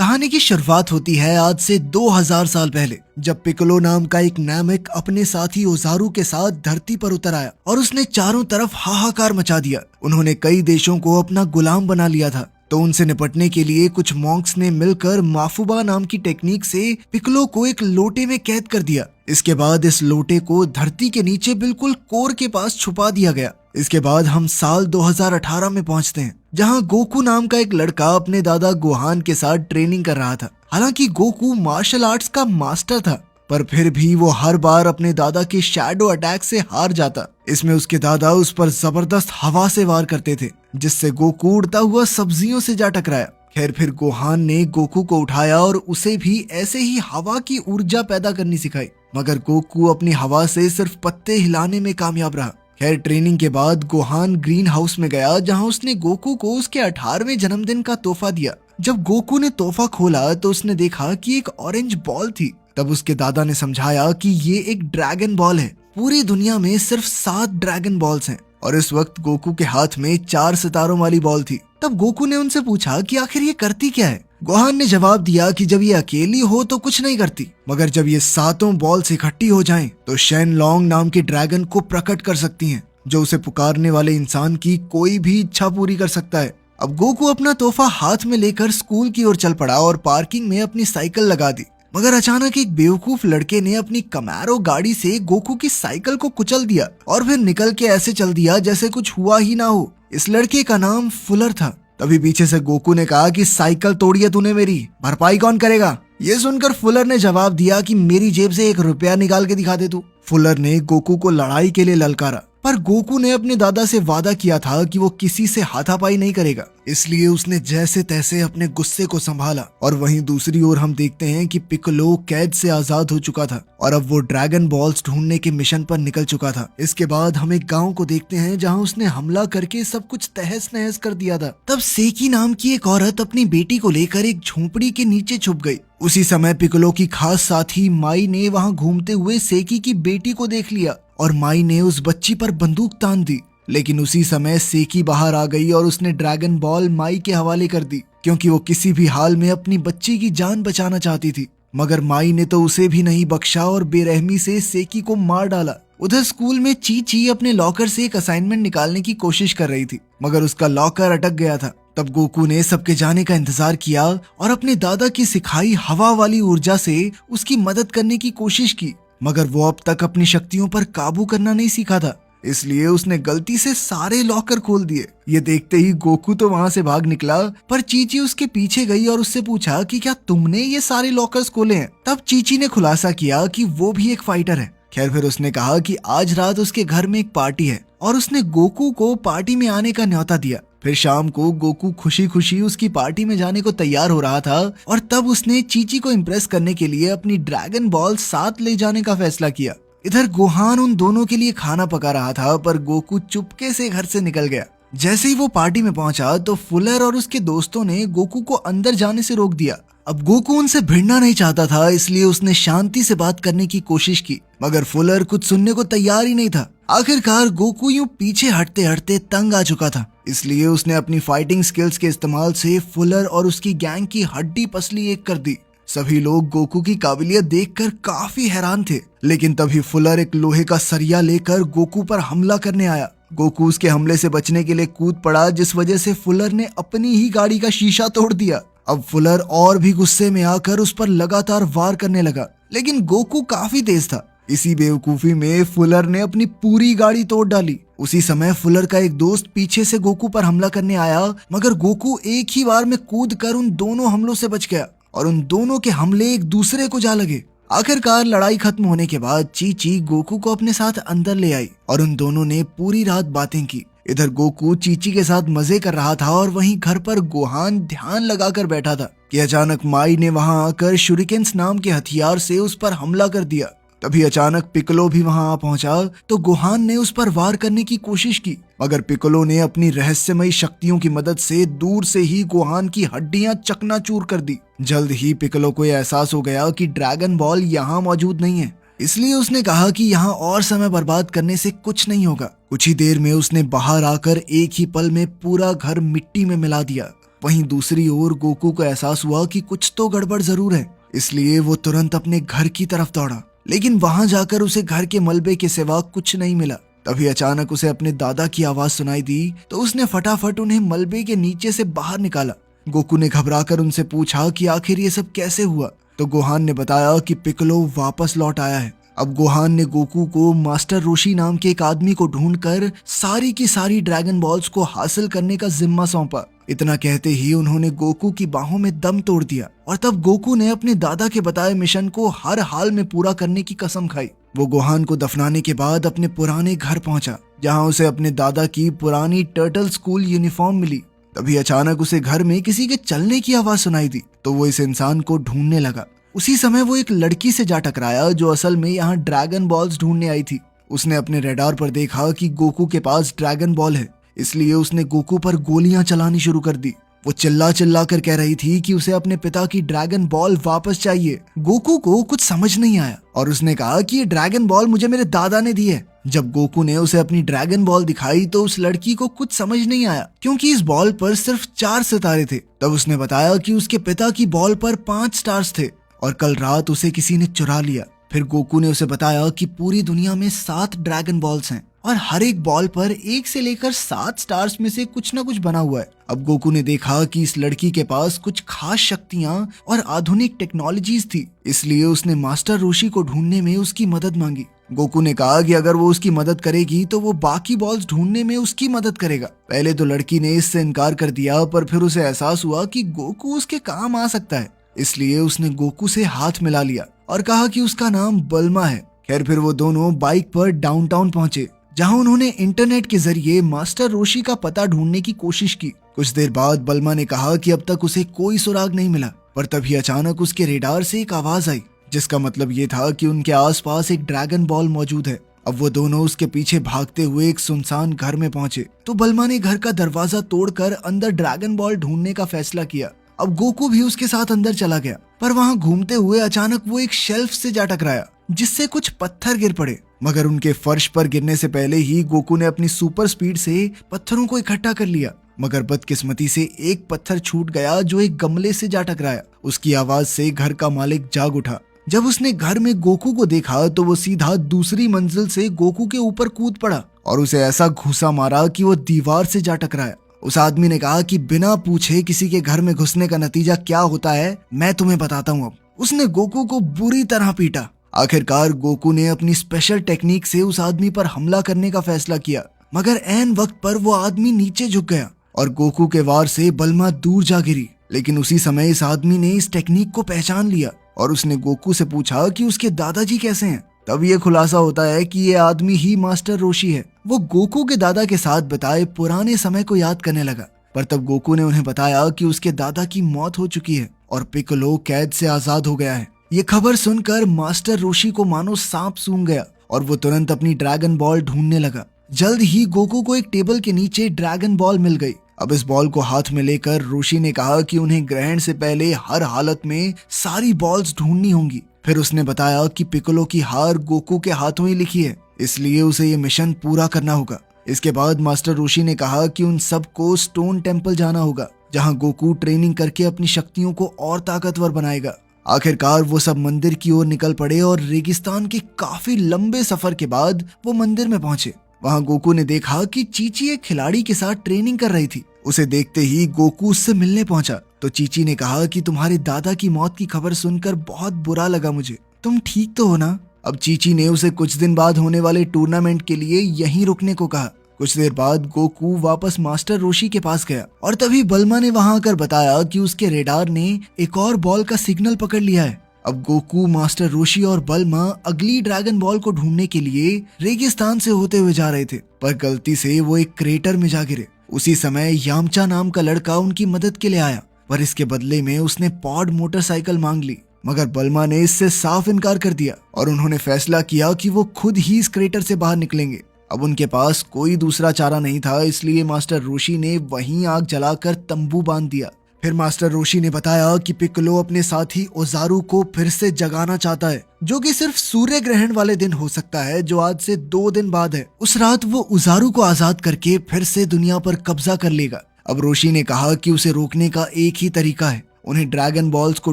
कहानी की शुरुआत होती है आज से 2000 साल पहले, जब पिकोलो नाम का एक नामिक अपने साथी ओजारू के साथ धरती पर उतर आया और उसने चारों तरफ हाहाकार मचा दिया। उन्होंने कई देशों को अपना गुलाम बना लिया था, तो उनसे निपटने के लिए कुछ मॉन्क्स ने मिलकर माफुबा नाम की टेक्निक से पिकोलो को एक लोटे में कैद कर दिया। इसके बाद इस लोटे को धरती के नीचे बिल्कुल कोर के पास छुपा दिया गया। इसके बाद हम साल 2018 में पहुंचते हैं, जहां गोकू नाम का एक लड़का अपने दादा गोहान के साथ ट्रेनिंग कर रहा था। हालांकि गोकू मार्शल आर्ट्स का मास्टर था, पर फिर भी वो हर बार अपने दादा के शैडो अटैक से हार जाता। इसमें उसके दादा उस पर जबरदस्त हवा से वार करते थे, जिससे गोकू उड़ता हुआ सब्जियों से जा टकराया। खैर फिर गोहान ने गोकू को उठाया और उसे भी ऐसे ही हवा की ऊर्जा पैदा करनी सिखाई, मगर गोकू अपनी हवा से सिर्फ पत्ते हिलाने में कामयाब रहा। खैर ट्रेनिंग के बाद गोहान ग्रीन हाउस में गया, जहां उसने गोकू को उसके 18वें जन्मदिन का तोहफा दिया। जब गोकू ने तोहफा खोला तो उसने देखा कि एक ऑरेंज बॉल थी। तब उसके दादा ने समझाया कि ये एक ड्रैगन बॉल है। पूरी दुनिया में सिर्फ 7 ड्रैगन बॉल्स हैं और इस वक्त गोकू के हाथ में 4 सितारों वाली बॉल थी। तब गोकू ने उनसे पूछा कि आखिर ये करती क्या है। गोहान ने जवाब दिया कि जब ये अकेली हो तो कुछ नहीं करती, मगर जब ये 7 बॉल्स इकट्ठी हो जाएं तो शेन लॉन्ग नाम के ड्रैगन को प्रकट कर सकती हैं, जो उसे पुकारने वाले इंसान की कोई भी इच्छा पूरी कर सकता है। अब गोकू अपना तोहफा हाथ में लेकर स्कूल की ओर चल पड़ा और पार्किंग में अपनी साइकिल लगा दी, मगर अचानक एक बेवकूफ लड़के ने अपनी कमैरो गाड़ी से गोकू की साइकिल को कुचल दिया और फिर निकल के ऐसे चल दिया जैसे कुछ हुआ ही ना हो। इस लड़के का नाम फुलर था। तभी पीछे से गोकू ने कहा कि साइकिल तोड़ी है तूने, मेरी भरपाई कौन करेगा। ये सुनकर फुलर ने जवाब दिया कि मेरी जेब से 1 रुपया निकाल के दिखा दे तू। फुलर ने गोकू को लड़ाई के लिए ललकारा, पर गोकू ने अपने दादा से वादा किया था कि वो किसी से हाथापाई नहीं करेगा, इसलिए उसने जैसे तैसे अपने गुस्से को संभाला। और वहीं दूसरी ओर हम देखते हैं कि पिकोलो कैद से आजाद हो चुका था और अब वो ड्रैगन बॉल्स ढूंढने के मिशन पर निकल चुका था। इसके बाद हम एक गांव को देखते हैं जहां उसने हमला करके सब कुछ तहस नहस कर दिया था। तब सेकी नाम की एक औरत अपनी बेटी को लेकर एक झोपड़ी के नीचे छुप गई। उसी समय पिकोलो की खास साथी माई ने वहां घूमते हुए सेकी की बेटी को देख लिया और माई ने उस बच्ची पर बंदूक तान दी। लेकिन उसी समय सेकी बाहर आ गई और उसने ड्रैगन बॉल माई के हवाले कर दी, क्योंकि वो किसी भी हाल में अपनी बच्ची की जान बचाना चाहती थी। मगर माई ने तो उसे भी नहीं बख्शा और बेरहमी से सेकी को मार डाला। उधर स्कूल में चीची अपने लॉकर से एक असाइनमेंट निकालने की कोशिश कर रही थी, मगर उसका लॉकर अटक गया था। तब गोकू ने सबके जाने का इंतजार किया और अपने दादा की सिखाई हवा वाली ऊर्जा से उसकी मदद करने की कोशिश की, मगर वो अब तक अपनी शक्तियों पर काबू करना नहीं सीखा था, इसलिए उसने गलती से सारे लॉकर खोल दिए। ये देखते ही गोकू तो वहां से भाग निकला, पर चीची उसके पीछे गई और उससे पूछा कि क्या तुमने ये सारे लॉकर्स खोले हैं। तब चीची ने खुलासा किया कि वो भी एक फाइटर है। खैर फिर उसने कहा कि आज रात उसके घर में एक पार्टी है और उसने गोकू को पार्टी में आने का न्योता दिया। फिर शाम को गोकू खुशी खुशी उसकी पार्टी में जाने को तैयार हो रहा था और तब उसने चीची को इम्प्रेस करने के लिए अपनी ड्रैगन बॉल साथ ले जाने का फैसला किया। इधर गोहान उन दोनों के लिए खाना पका रहा था, पर गोकू चुपके से घर से निकल गया। जैसे ही वो पार्टी में पहुंचा तो फुलर और उसके दोस्तों ने गोकू को अंदर जाने से रोक दिया। अब गोकू उनसे भिड़ना नहीं चाहता था, इसलिए उसने शांति से बात करने की कोशिश की, मगर फुलर कुछ सुनने को तैयार ही नहीं था। आखिरकार गोकू यूं पीछे हटते हटते तंग आ चुका था, इसलिए उसने अपनी फाइटिंग स्किल्स के इस्तेमाल से फुलर और उसकी गैंग की हड्डी पसली एक कर दी। सभी लोग गोकू की काबिलियत देखकर काफी हैरान थे, लेकिन तभी फुलर एक लोहे का सरिया लेकर गोकू पर हमला करने आया। गोकू उसके हमले से बचने के लिए कूद पड़ा, जिस वजह से फुलर ने अपनी ही गाड़ी का शीशा तोड़ दिया। अब फुलर और भी गुस्से में आकर उस पर लगातार वार करने लगा, लेकिन गोकू काफी तेज था। इसी बेवकूफी में फुलर ने अपनी पूरी गाड़ी तोड़ डाली। उसी समय फुलर का एक दोस्त पीछे से गोकू पर हमला करने आया, मगर गोकू एक ही बार में कूद कर उन दोनों हमलों से बच गया और उन दोनों के हमले एक दूसरे को जा लगे। आखिरकार लड़ाई खत्म होने के बाद चीची गोकू को अपने साथ अंदर ले आई और उन दोनों ने पूरी रात बातें की। इधर गोकू चीची के साथ मजे कर रहा था और वहीं घर पर गोहान ध्यान लगाकर बैठा था कि अचानक माई ने वहां आकर शुरिकेन्स नाम के हथियार से उस पर हमला कर दिया। तभी अचानक पिकोलो भी वहां आ पहुंचा तो गोहान ने उस पर वार करने की कोशिश की, मगर पिकोलो ने अपनी रहस्यमयी शक्तियों की मदद से दूर से ही गोहान की हड्डियां चकनाचूर कर दी। जल्द ही पिकोलो को यह एहसास हो गया कि ड्रैगन बॉल यहाँ मौजूद नहीं है, इसलिए उसने कहा कि यहाँ और समय बर्बाद करने से कुछ नहीं होगा। कुछ ही देर में उसने बाहर आकर एक ही पल में पूरा घर मिट्टी में मिला दिया। वहीं दूसरी ओर गोकू को एहसास हुआ कि कुछ तो गड़बड़ जरूर है, इसलिए वो तुरंत अपने घर की तरफ दौड़ा। लेकिन वहां जाकर उसे घर के मलबे के सिवा कुछ नहीं मिला। तभी अचानक उसे अपने दादा की आवाज सुनाई दी, तो उसने फटाफट उन्हें मलबे के नीचे से बाहर निकाला। गोकू ने घबराकर उनसे पूछा कि आखिर ये सब कैसे हुआ, तो गोहान ने बताया कि पिक्कोलो वापस लौट आया है। अब गोहान ने गोकू को मास्टर रोशी नाम के एक आदमी को ढूंढकर सारी की सारी ड्रैगन बॉल्स को हासिल करने का जिम्मा सौंपा। इतना कहते ही उन्होंने गोकू की बाहों में दम तोड़ दिया और तब गोकू ने अपने दादा के बताए मिशन को हर हाल में पूरा करने की कसम खाई। वो गोहान को दफनाने के बाद अपने पुराने घर पहुंचा, जहां उसे अपने दादा की पुरानी टर्टल स्कूल यूनिफॉर्म मिली। तभी अचानक उसे घर में किसी के चलने की आवाज सुनाई दी, तो वो इस इंसान को ढूंढने लगा। उसी समय वो एक लड़की से जा टकराया जो असल में यहाँ ड्रैगन बॉल्स ढूंढने आई थी। उसने अपने रडार पर देखा कि गोकू के पास ड्रैगन बॉल है, इसलिए उसने गोकू पर गोलियां चलानी शुरू कर दी। वो चिल्ला चिल्ला कर कह रही थी कि उसे अपने पिता की ड्रैगन बॉल वापस चाहिए। गोकू को कुछ समझ नहीं आया और उसने कहा कि ये ड्रैगन बॉल मुझे मेरे दादा ने दी है। जब गोकू ने उसे अपनी ड्रैगन बॉल दिखाई तो उस लड़की को कुछ समझ नहीं आया, क्योंकि इस बॉल पर सिर्फ 4 सितारे थे। तब उसने बताया कि उसके पिता की बॉल पर 5 स्टार्स थे और कल रात उसे किसी ने चुरा लिया। फिर गोकू ने उसे बताया कि पूरी दुनिया में 7 ड्रैगन बॉल्स हैं और हर एक बॉल पर 1 से लेकर 7 स्टार्स में से कुछ न कुछ बना हुआ है। अब गोकू ने देखा कि इस लड़की के पास कुछ खास शक्तियां और आधुनिक टेक्नोलॉजीज थी, इसलिए उसने मास्टर रोशी को ढूंढने में उसकी मदद मांगी। गोकू ने कहा कि अगर वो उसकी मदद करेगी तो वो बाकी बॉल्स ढूंढने में उसकी मदद करेगा। पहले तो लड़की ने इससे इनकार कर दिया, पर फिर उसे एहसास हुआ कि गोकू उसके काम आ सकता है, इसलिए उसने गोकू से हाथ मिला लिया और कहा कि उसका नाम बल्मा है। खैर फिर वो दोनों बाइक पर डाउनटाउन पहुंचे, जहां उन्होंने इंटरनेट के जरिए मास्टर रोशी का पता ढूंढने की कोशिश की। कुछ देर बाद बल्मा ने कहा कि अब तक उसे कोई सुराग नहीं मिला, पर तभी अचानक उसके रेडार से एक आवाज आई, जिसका मतलब ये था कि उनके आसपास एक ड्रैगन बॉल मौजूद है। अब वो दोनों उसके पीछे भागते हुए एक सुनसान घर में पहुंचे, तो बल्मा ने घर का दरवाजा तोड़कर अंदर ड्रैगन बॉल ढूंढने का फैसला किया। अब गोकू भी उसके साथ अंदर चला गया, पर वहां घूमते हुए अचानक वो एक शेल्फ से जा टकराया, जिससे कुछ पत्थर गिर पड़े। मगर उनके फर्श पर गिरने से पहले ही गोकू ने अपनी सुपर स्पीड से पत्थरों को इकट्ठा कर लिया। मगर बदकिस्मती से एक पत्थर छूट गया जो एक गमले से जा टकराया। उसकी आवाज से घर का मालिक जाग उठा। जब उसने घर में गोकू को देखा तो वो सीधा दूसरी मंजिल से गोकू के ऊपर कूद पड़ा और उसे ऐसा घूसा मारा कि वो दीवार से जा टकराया। उस आदमी ने कहा कि बिना पूछे किसी के घर में घुसने का नतीजा क्या होता है मैं तुम्हें बताता हूँ। अब उसने गोकू को बुरी तरह पीटा। आखिरकार गोकू ने अपनी स्पेशल टेक्निक से उस आदमी पर हमला करने का फैसला किया, मगर ऐन वक्त पर वो आदमी नीचे झुक गया और गोकू के वार से बल्मा दूर जा गिरी। लेकिन उसी समय इस आदमी ने इस टेक्निक को पहचान लिया और उसने गोकू से पूछा कि उसके दादाजी कैसे हैं। तब ये खुलासा होता है कि ये आदमी ही मास्टर रोशी है। वो गोकू के दादा के साथ बताए पुराने समय को याद करने लगा, पर तब गोकू ने उन्हें बताया कि उसके दादा की मौत हो चुकी है और पिक्कोलो कैद से आजाद हो गया है। ये खबर सुनकर मास्टर रोशी को मानो सांप सूंघ गया और वो तुरंत अपनी ड्रैगन बॉल ढूंढने लगा। जल्द ही गोकू को एक टेबल के नीचे ड्रैगन बॉल मिल गई। अब इस बॉल को हाथ में लेकर रोशी ने कहा कि उन्हें ग्रहण से पहले हर हालत में सारी बॉल्स ढूंढनी होंगी। फिर उसने बताया कि पिक्कोलो की हार गोकू के हाथों ही लिखी है, इसलिए उसे ये मिशन पूरा करना होगा। इसके बाद मास्टर रोशी ने कहा कि उन सबको स्टोन टेम्पल जाना होगा, जहां गोकू ट्रेनिंग करके अपनी शक्तियों को और ताकतवर बनाएगा। आखिरकार वो सब मंदिर की ओर निकल पड़े और रेगिस्तान के काफी लंबे सफर के बाद वो मंदिर में पहुंचे। वहां गोकू ने देखा कि चीची एक खिलाड़ी के साथ ट्रेनिंग कर रही थी। उसे देखते ही गोकू उससे मिलने पहुंचा तो चीची ने कहा कि तुम्हारे दादा की मौत की खबर सुनकर बहुत बुरा लगा मुझे, तुम ठीक तो हो ना? अब चीची ने उसे कुछ दिन बाद होने वाले टूर्नामेंट के लिए यहीं रुकने को कहा। कुछ देर बाद गोकू वापस मास्टर रोशी के पास गया और तभी बल्मा ने वहां आकर बताया कि उसके रेडार ने एक और बॉल का सिग्नल पकड़ लिया है। अब गोकू, मास्टर रोशी और बल्मा अगली ड्रैगन बॉल को ढूंढने के लिए रेगिस्तान से होते हुए जा रहे थे, पर गलती से वो एक क्रेटर में जा गिरे। उसी समय यामचा नाम का लड़का उनकी मदद के लिए आया, पर इसके बदले में उसने पॉड मोटरसाइकिल मांग ली। मगर बल्मा ने इससे साफ इनकार कर दिया और उन्होंने फैसला किया कि वो खुद ही इस क्रेटर से बाहर निकलेंगे। अब उनके पास कोई दूसरा चारा नहीं था, इसलिए मास्टर रोशी ने वहीं आग जलाकर तंबू बांध दिया। फिर मास्टर रोशी ने बताया कि पिक्कोलो अपने साथी ओजारू को फिर से जगाना चाहता है, जो कि सिर्फ सूर्य ग्रहण वाले दिन हो सकता है, जो आज से 2 दिन बाद है। उस रात वो ओजारू को आजाद करके फिर से दुनिया पर कब्जा कर लेगा। अब रोशी ने कहा कि उसे रोकने का एक ही तरीका है, उन्हें ड्रैगन बॉल्स को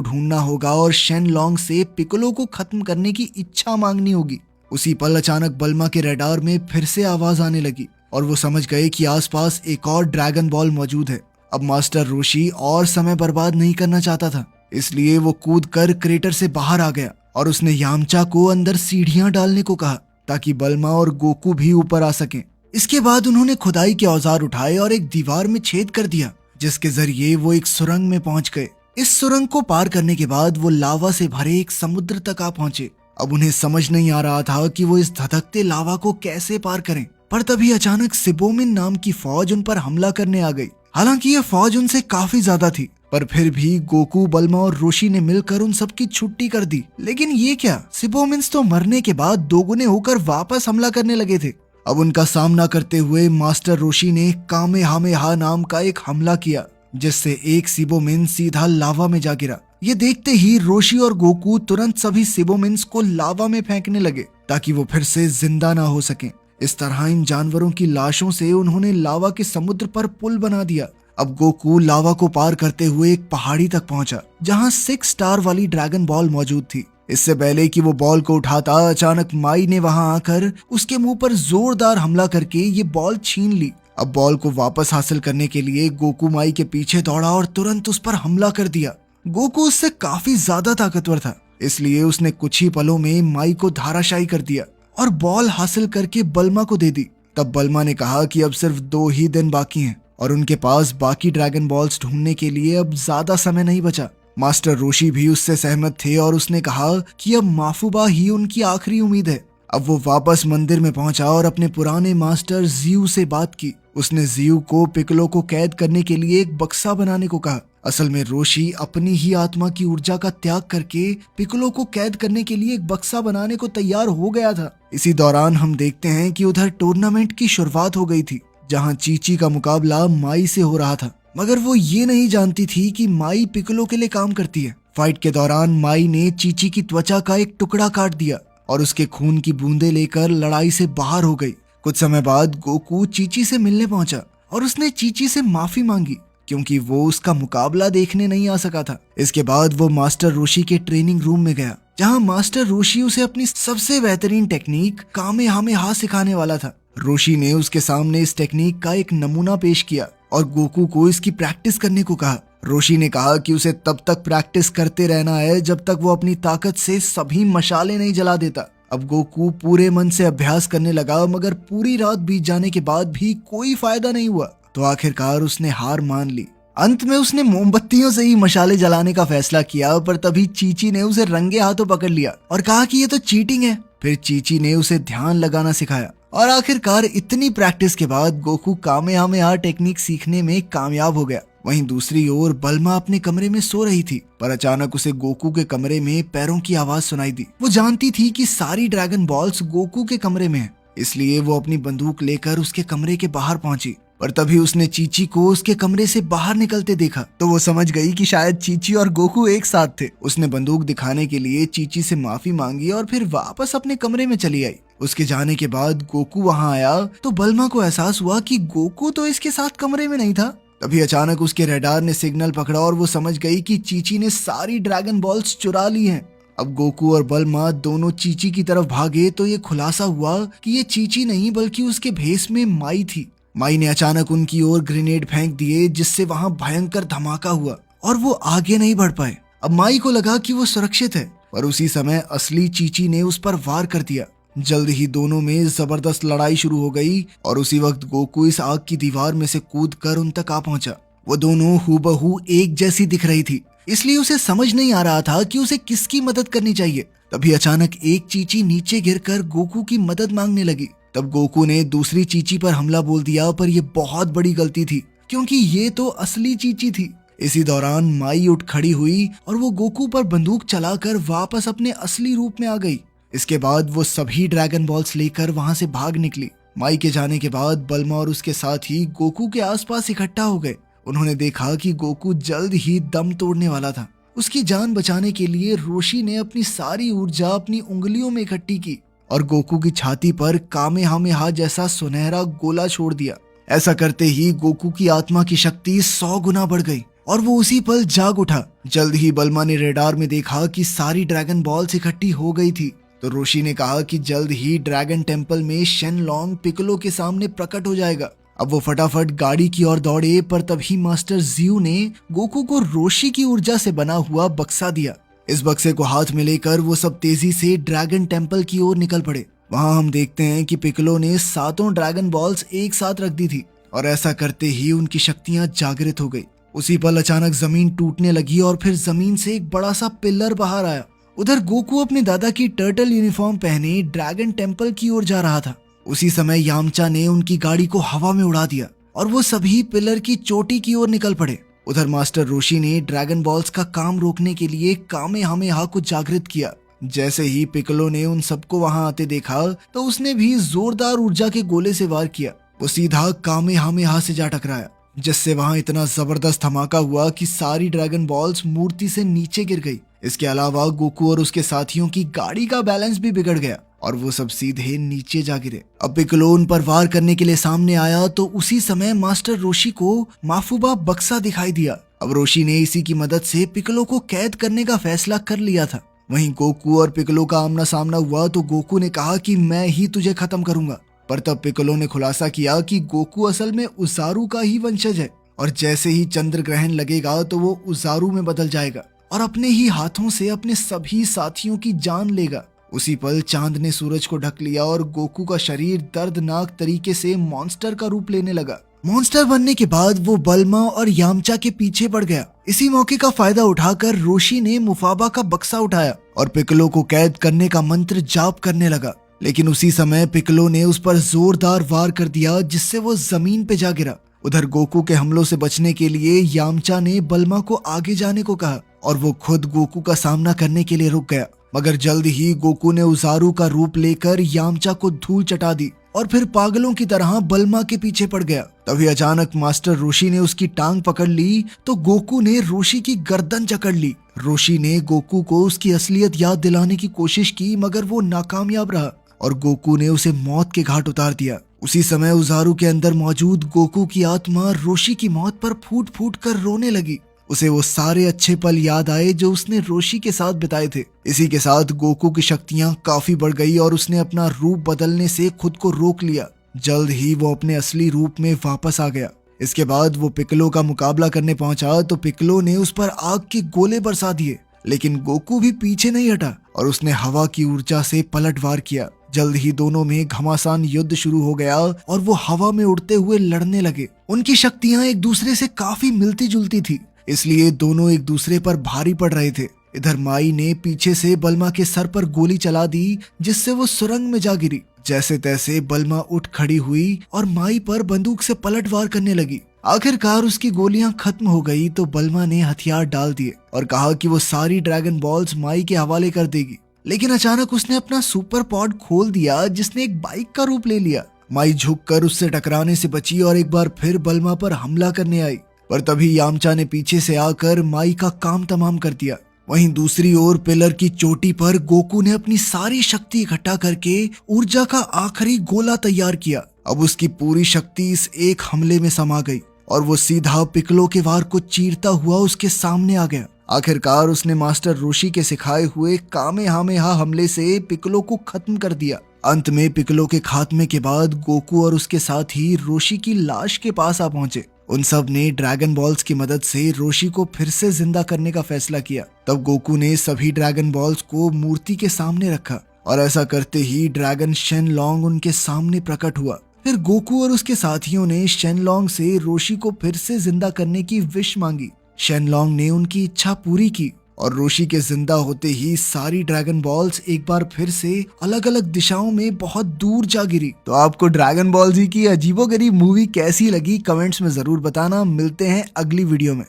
ढूंढना होगा और शेनलॉन्ग से पिकोलो को खत्म करने की इच्छा मांगनी होगी। उसी पल अचानक बल्मा के रडार में फिर से आवाज आने लगी और वो समझ गए कि आसपास एक और ड्रैगन बॉल मौजूद है। अब मास्टर रोशी और समय बर्बाद नहीं करना चाहता था, इसलिए वो कूद कर क्रेटर से बाहर आ गया और उसने यामचा को अंदर सीढ़ियां डालने को कहा ताकि बल्मा और गोकू भी ऊपर आ सकें। इसके बाद उन्होंने खुदाई के औजार उठाए और एक दीवार में छेद कर दिया, जिसके जरिए वो एक सुरंग में पहुंच गए। इस सुरंग को पार करने के बाद वो लावा से भरे एक समुद्र तक आ पहुंचे। अब उन्हें समझ नहीं आ रहा था कि वो इस धधकते लावा को कैसे पार करें, पर तभी अचानक सिबोमिन नाम की फौज उन पर हमला करने आ गई। हालांकि यह फौज उनसे काफी ज्यादा थी, पर फिर भी गोकू, बल्मा और रोशी ने मिलकर उन सबकी छुट्टी कर दी। लेकिन ये क्या, सिबोमिन्स तो मरने के बाद दोगुने होकर वापस हमला करने लगे थे। अब उनका सामना करते हुए मास्टर रोशी ने कामेहामेहा नाम का एक हमला किया, जिससे एक सिबोमिन सीधा लावा में जा गिरा। ये देखते ही रोशी और गोकू तुरंत सभी सिबोमिन्स को लावा में फेंकने लगे ताकि वो फिर से जिंदा ना हो सकें। इस तरह इन जानवरों की लाशों से उन्होंने लावा के समुद्र पर पुल बना दिया। अब गोकू लावा को पार करते हुए एक पहाड़ी तक पहुंचा, जहां 6 स्टार वाली ड्रैगन बॉल मौजूद थी। इससे पहले कि वो बॉल को उठाता, अचानक माई ने वहां आकर उसके मुंह पर जोरदार हमला करके ये बॉल छीन ली। अब बॉल को वापस हासिल करने के लिए गोकू माई के पीछे दौड़ा और तुरंत उस पर हमला कर दिया। गोकू उससे काफी ज्यादा ताकतवर था, इसलिए उसने कुछ ही पलों में माई को धाराशायी कर दिया और बॉल हासिल करके बल्मा को दे दी। तब बल्मा ने कहा कि अब सिर्फ 2 ही दिन बाकी हैं और उनके पास बाकी ड्रैगन बॉल्स ढूंढने के लिए अब ज्यादा समय नहीं बचा। मास्टर रोशी भी उससे सहमत थे और उसने कहा कि अब माफुबा ही उनकी आखिरी उम्मीद है। अब वो वापस मंदिर में पहुंचा और अपने पुराने मास्टर जियू से बात की। उसने जियू को पिकलो को कैद करने के लिए एक बक्सा बनाने को कहा। असल में रोशी अपनी ही आत्मा की ऊर्जा का त्याग करके पिकलो को कैद करने के लिए एक बक्सा बनाने को तैयार हो गया था। इसी दौरान हम देखते हैं कि उधर टूर्नामेंट की शुरुआत हो गई थी, जहां चीची का मुकाबला माई से हो रहा था, मगर वो ये नहीं जानती थी कि माई पिकलो के लिए काम करती है। फाइट के दौरान माई ने चीची की त्वचा का एक टुकड़ा काट दिया और उसके खून की बूंदें लेकर लड़ाई से बाहर हो गई। कुछ समय बाद गोकू चीची से मिलने पहुंचा और उसने चीची से माफी मांगी क्योंकि वो उसका मुकाबला देखने नहीं आ सका था। इसके बाद वो मास्टर रोशी के ट्रेनिंग रूम में गया, जहां मास्टर रोशी उसे अपनी सबसे बेहतरीन टेक्निक कामेहामेहा सिखाने वाला था। रोशी ने उसके सामने इस टेक्निक का एक नमूना पेश किया और गोकू को इसकी प्रैक्टिस करने को कहा। रोशी ने कहा कि उसे तब तक प्रैक्टिस करते रहना है जब तक वो अपनी ताकत से सभी मशाले नहीं जला देता। अब गोकू पूरे मन से अभ्यास करने लगा, मगर पूरी रात बीत जाने के बाद भी कोई फायदा नहीं हुआ, तो आखिरकार उसने हार मान ली। अंत में उसने मोमबत्तियों से ही मशाले जलाने का फैसला किया, पर तभी चीची ने उसे रंगे हाथों पकड़ लिया और कहा कि ये तो चीटिंग है। फिर चीची ने उसे ध्यान लगाना सिखाया और आखिरकार इतनी प्रैक्टिस के बाद गोकू कामेहामेहा टेक्निक सीखने में कामयाब हो गया। वहीं दूसरी ओर बल्मा अपने कमरे में सो रही थी, पर अचानक उसे गोकू के कमरे में पैरों की आवाज सुनाई दी। वो जानती थी कि सारी ड्रैगन बॉल्स गोकू के कमरे में है, इसलिए वो अपनी बंदूक लेकर उसके कमरे के बाहर पहुंची। पर तभी उसने चीची को उसके कमरे से बाहर निकलते देखा, तो वो समझ गई कि शायद चीची और गोकू एक साथ थे। उसने बंदूक दिखाने के लिए चीची से माफी मांगी और फिर वापस अपने कमरे में चली आई। उसके जाने के बाद गोकू वहां आया तो बल्मा को एहसास हुआ कि गोकू तो इसके साथ कमरे में नहीं था। तभी अचानक उसके रडार ने सिग्नल पकड़ा और वो समझ गई कि चीची ने सारी ड्रैगन बॉल्स चुरा ली हैं। अब गोकू और बल्मा दोनों चीची की तरफ भागे तो ये खुलासा हुआ कि ये चीची नहीं बल्कि उसके भेस में माई थी। माई ने अचानक उनकी ओर ग्रेनेड फेंक दिए, जिससे वहां भयंकर धमाका हुआ और वो आगे नहीं बढ़ पाए। अब माई को लगा कि वो सुरक्षित है, पर उसी समय असली चीची ने उस पर वार कर दिया। जल्द ही दोनों में जबरदस्त लड़ाई शुरू हो गई और उसी वक्त गोकू इस आग की दीवार में से कूदकर उन तक आ पहुंचा। वो दोनों हूबहू एक जैसी दिख रही थी, इसलिए उसे समझ नहीं आ रहा था कि उसे किसकी मदद करनी चाहिए। तभी अचानक एक चीची नीचे गिरकर गोकू की मदद मांगने लगी। तब गोकू ने दूसरी चीची पर हमला बोल दिया, पर यह बहुत बड़ी गलती थी क्योंकि ये तो असली चीची थी। इसी दौरान माई उठ खड़ी हुई और वो गोकू पर बंदूक चलाकर वापस अपने असली रूप में आ गई। इसके बाद वो सभी ड्रैगन बॉल्स लेकर वहां से भाग निकली। माई के जाने के बाद बल्मा और उसके साथी गोकू के आसपास इकट्ठा हो गए। उन्होंने देखा कि गोकू जल्द ही दम तोड़ने वाला था। उसकी जान बचाने के लिए रोशी ने अपनी सारी ऊर्जा अपनी उंगलियों में इकट्ठी की और गोकू की छाती पर कामेहामेहा जैसा सुनहरा गोला छोड़ दिया। ऐसा करते ही गोकू की आत्मा की शक्ति 100 गुना बढ़ गई और वो उसी पल जाग उठा। जल्द ही बल्मा ने रेडार में देखा कि सारी ड्रैगन बॉल्स इकट्ठी हो गई थी। तो रोशी ने कहा कि जल्द ही ड्रैगन टेम्पल में शेनलॉन्ग पिक्कोलो के सामने प्रकट हो जाएगा। अब वो फटाफट गाड़ी की ओर दौड़े, पर तभी मास्टर ज़ियू ने गोकू को रोशी की ऊर्जा से बना हुआ बक्सा दिया। इस बक्से को हाथ में लेकर वो सब तेजी से ड्रैगन टेम्पल की ओर निकल पड़े। वहाँ हम देखते हैं कि पिक्कोलो ने 7 ड्रैगन बॉल्स एक साथ रख दी थी और ऐसा करते ही उनकी शक्तियां जागृत हो गई। उसी पल अचानक जमीन टूटने लगी और फिर जमीन से एक बड़ा सा पिलर बाहर आया। उधर गोकू अपने दादा की टर्टल यूनिफॉर्म पहने ड्रैगन टेम्पल की ओर जा रहा था। उसी समय यामचा ने उनकी गाड़ी को हवा में उड़ा दिया और वो सभी पिलर की चोटी की ओर निकल पड़े। उधर मास्टर रोशी ने ड्रैगन बॉल्स का काम रोकने के लिए कामेहामेहा को जागृत किया। जैसे ही पिक्कोलो ने उन सबको वहां आते देखा तो उसने भी जोरदार ऊर्जा के गोले से वार किया। वो सीधा कामेहामेहा से जा टकराया, जिससे वहां इतना जबरदस्त धमाका हुआ कि सारी ड्रैगन बॉल्स मूर्ति से नीचे गिर गई। इसके अलावा गोकू और उसके साथियों की गाड़ी का बैलेंस भी बिगड़ गया और वो सब सीधे नीचे जा गिरे। अब पिक्कोलो उन पर वार करने के लिए सामने आया तो उसी समय मास्टर रोशी को माफुबा बक्सा दिखाई दिया। अब रोशी ने इसी की मदद से पिक्कोलो को कैद करने का फैसला कर लिया था। वहीं गोकू और पिक्कोलो का आमना सामना हुआ तो गोकू ने कहा कि मैं ही तुझे खत्म करूंगा, पर तब पिक्कोलो ने खुलासा किया कि गोकू असल में उजारू का ही वंशज है और जैसे ही चंद्र ग्रहण लगेगा तो वो उजारू में बदल जाएगा और अपने ही हाथों से अपने सभी साथियों की जान लेगा। उसी पल चांद ने सूरज को ढक लिया और गोकू का शरीर दर्दनाक तरीके से मॉन्स्टर का रूप लेने लगा। मॉन्स्टर बनने के बाद वो बल्मा और यामचा के पीछे पड़ गया। इसी मौके का फायदा उठाकर रोशी ने मुफाबा का बक्सा उठाया और पिक्कोलो को कैद करने का मंत्र जाप करने लगा। लेकिन उसी समय पिक्कोलो ने उस पर जोरदार वार कर दिया, जिससे वो जमीन पे जा गिरा। उधर गोकू के हमलों से बचने के लिए यामचा ने बल्मा को आगे जाने को कहा और वो खुद गोकू का सामना करने के लिए रुक गया। मगर जल्द ही गोकू ने उजारू का रूप लेकर यामचा को धूल चटा दी और फिर पागलों की तरह बल्मा के पीछे पड़ गया। तभी अचानक मास्टर रोशी ने उसकी टांग पकड़ ली तो गोकू ने रोशी की गर्दन जकड़ ली। रोशी ने गोकू को उसकी असलियत याद दिलाने की कोशिश की, मगर वो नाकामयाब रहा और गोकू ने उसे मौत के घाट उतार दिया। उसी समय उजारू के अंदर मौजूद गोकू की आत्मा रोशी की मौत पर फूट फूट कर रोने लगी। उसे वो सारे अच्छे पल याद आए जो उसने रोशी के साथ बिताए थे। इसी के साथ गोकू की शक्तियां काफी बढ़ गई और उसने अपना रूप बदलने से खुद को रोक लिया। जल्द ही वो अपने असली रूप में वापस आ गया। इसके बाद वो पिक्कोलो का मुकाबला करने पहुंचा तो पिक्कोलो ने उस पर आग के गोले बरसा दिए, लेकिन गोकू भी पीछे नहीं हटा और उसने हवा की ऊर्जा से पलटवार किया। जल्द ही दोनों में घमासान युद्ध शुरू हो गया और वो हवा में उड़ते हुए लड़ने लगे। उनकी शक्तियां एक दूसरे से काफी मिलती जुलती थी, इसलिए दोनों एक दूसरे पर भारी पड़ रहे थे। इधर माई ने पीछे से बल्मा के सर पर गोली चला दी, जिससे वो सुरंग में जा गिरी। जैसे तैसे बल्मा उठ खड़ी हुई और माई पर बंदूक से पलटवार करने लगी। आखिरकार उसकी गोलियां खत्म हो गई तो बल्मा ने हथियार डाल दिए और कहा कि वो सारी ड्रैगन बॉल्स माई के हवाले कर देगी। लेकिन अचानक उसने अपना सुपर पॉड खोल दिया, जिसने एक बाइक का रूप ले लिया। माई झुककर उससे टकराने से बची और एक बार फिर बल्मा पर हमला करने आई, पर तभी यामचा ने पीछे से आकर माई का काम तमाम कर दिया। वहीं दूसरी ओर पिलर की चोटी पर गोकू ने अपनी सारी शक्ति इकट्ठा करके ऊर्जा का आखिरी गोला तैयार किया। अब उसकी पूरी शक्ति इस एक हमले में समा गई और वो सीधा पिक्कोलो के वार को चीरता हुआ उसके सामने आ गया। आखिरकार उसने मास्टर रोशी के सिखाए हुए कामेहामेहा हमले से पिक्कोलो को खत्म कर दिया। अंत में पिक्कोलो के खात्मे के बाद गोकू और उसके साथी रोशी की लाश के पास आ पहुंचे। उन सब ने ड्रैगन बॉल्स की मदद से रोशी को फिर से जिंदा करने का फैसला किया। तब गोकू ने सभी ड्रैगन बॉल्स को मूर्ति के सामने रखा और ऐसा करते ही ड्रैगन शेनलॉन्ग उनके सामने प्रकट हुआ। फिर गोकू और उसके साथियों ने शेनलॉन्ग से रोशी को फिर से जिंदा करने की विश मांगी। शेनलॉन्ग ने उनकी इच्छा पूरी की और रोशी के जिंदा होते ही सारी ड्रैगन बॉल्स एक बार फिर से अलग अलग दिशाओं में बहुत दूर जा गिरी। तो आपको ड्रैगन बॉल जी की अजीबोगरीब मूवी कैसी लगी कमेंट्स में जरूर बताना। मिलते हैं अगली वीडियो में।